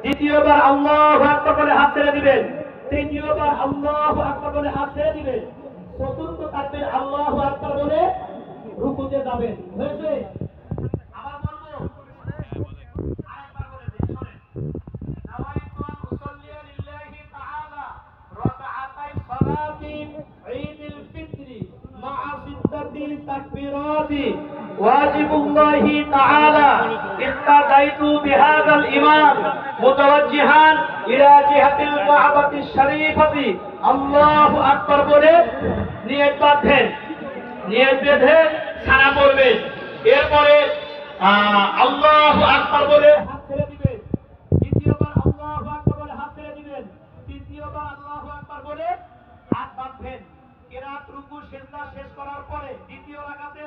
দ্বিতীয়বার আল্লাহু আকবার বলে হাত ছেড়ে দিবেন, তৃতীয়বার আল্লাহু আকবার বলে হাত ছেড়ে দিবেন, চতুর্থ তাকবীর আল্লাহু আকবার বলে রুকুতে যাবেন। হয়েছে? আবার বলবো, আরেকবার বলে দিই, শুনেন। নাওয়াইতু আন উসাল্লিয়া লিল্লাহি তাআলা রাকাআতাই সালাতি ঈদুল ফিতরি মা'a সিত্তাতি তাকবীরাতি ওয়াজিবুল্লাহি তাআলা ইক্তাদাইতু বিহাযাল ইমাম মুতাওয়াজ্জিহান ইলা জিহাতিল কা'বাতিশ শরীফাতি আল্লাহু আকবার বলে নিয়ত বাঁধেন। নিয়ত বেঁধে সানা পড়বেন। এরপরে আল্লাহু আকবার বলে হাত ছেড়ে দিবেন, দ্বিতীয়বার আল্লাহু আকবার বলে হাত ছেড়ে দিবেন, তৃতীয়বার আল্লাহু আকবার বলে হাত বাঁধবেন। কিরাত রুকু সিজদা শেষ করার পরে দ্বিতীয় রাকাতে